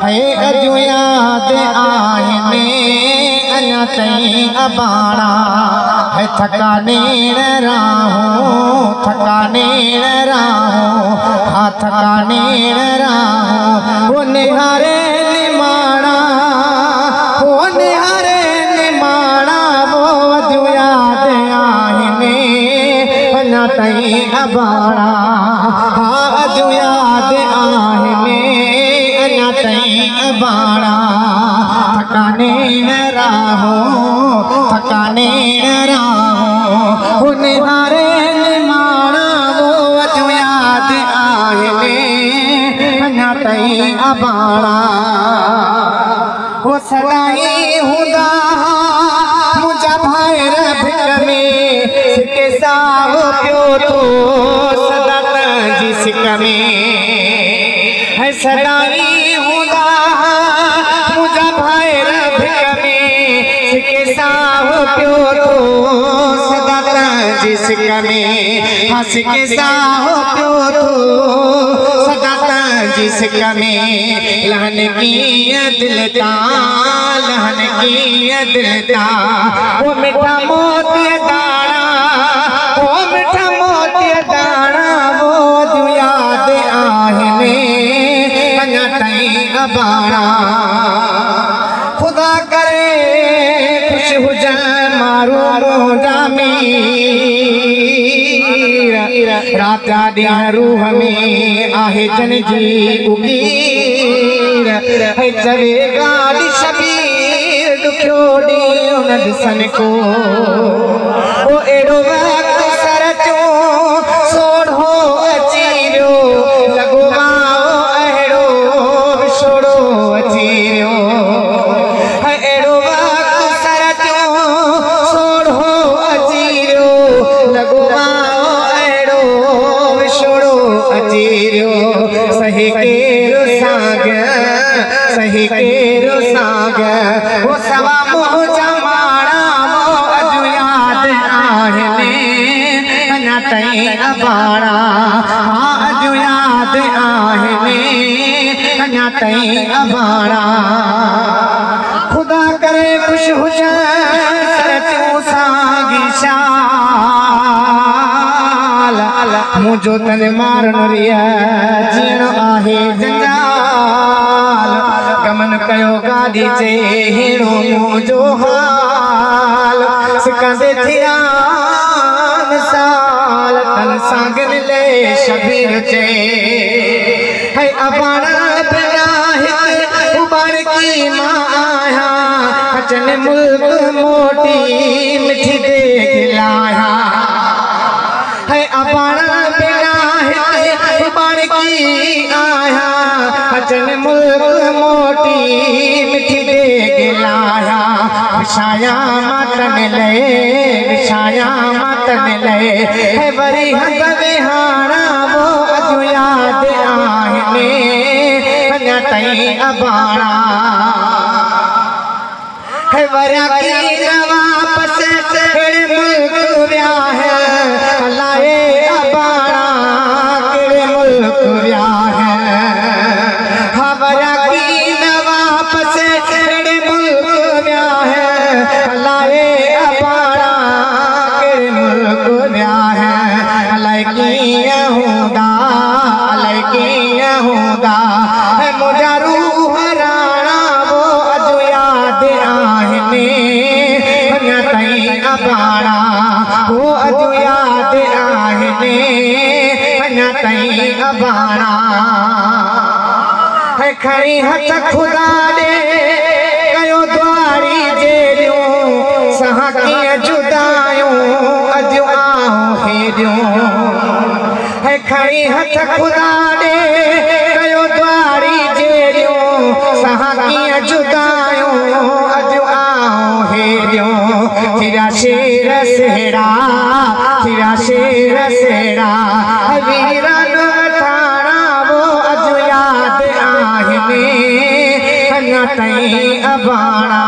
है अजो याद आईने अञा ताईं अबाणा है थकाने न राहूं थकाने न राहूं हा थकाने न राहूं वो निहारे निमाणा वो निहारे निमाणा वो अजो याद आईने अञा ताईं अबाणा हा अजो याद आईने अञा ताईं अबाणा थकाने न राहूं थकाने न राहूं वो निहारे निमाणा वो अजो याद आईने अञा ताईं अबाणा वो सदाई हूंदा मुंहिंजा भाइर भिक में सिके साहु पियो थो सदा तंहिंजी सिक में है सदाई हूंदा मुंहिंजा भाइर भिक में सिके साहु पियो थो सदा तंहिंजी सिक में हा सिके साहु पियो थो सदा तंहिंजी सिक में लहन कीअं दिल तां लहन कीअं दिल तां वो मिठा मोती दाणा वो मिठा मोती दाणा वो अजो याद आईने अञा ताईं अबाणा खुदा करे खुश हुजनि मारू मुंहिंजा रात ॾींहं रूह में आहे जन जी उगीर है चवे गाड़ी शबीर ॾुखियो ॾींहुं न ॾिसनि को ओ अहिड़ो वक़्तु सर चो सोढ़ो अची वियो लॻो माओ अहिड़ो विछोड़ो अची वियो है अहिड़ो वक़्तु सर चो सोढ़ो अची वियो लॻो माओ अहिड़ो विछोड़ो अची वियो सही केरु साॻ सही केरु साॻ वो सवा मुंहिंजा माणा वो अजो याद आईने अञा ताईं अबाणा हा अजो याद आईने अञा ताईं अबाणा खुदा करे खुश हुजनि सचूं साॻी शाल मुंहिंजो तन मारण रिया जीअणो आहे जंजाल गमन कयो गाॾी जे हेड़ो मुंहिंजो हाल सिकंदे थिया मिसाल तन सां मिले शबीर जे है अबाणा बिना हिते उबार की मां आया अचन मुल्क मोटी मिठी दे खिलाया है अबाणा बिना हिते उबार की आया अचन मुल्क मोटी मिठी दे गिलाया विछाया मातन ले विछाया मातन ले है वरी हंध विहाणा वो अजो याद आईने अञा ताईं अबाणा है वरिया की न वापस कहिड़े मुल्क विया है अलाए अबाणा कहिड़े मुल्क विया है हा वरिया की न वापस कहिड़े मुल्क विया है अलाए अबाणा कहिड़े मुल्क विया है अलाए कीअं हूंदा अलाए कीअं हूंदा है मुंहिंजा रूह राणा वो अजो याद आईने अञा ताईं अबाणा वो अजो याद आईने अञा ताईं अबाणा है खणी हथ खुदा ॾे कयो द्वारी जेरियूं सहा कीअं जुदायूं अजो आऊं हेरियूं है खणी हथ खुदा ॾे कयो द्वारी जेरियूं सहा कीअं जुदायूं अजो आऊं हेरियूं थिया शेर सेड़ा थिया शेर सेड़ा वीरन वठाणा वो अजो याद आईने अञा ताईं अबाणा।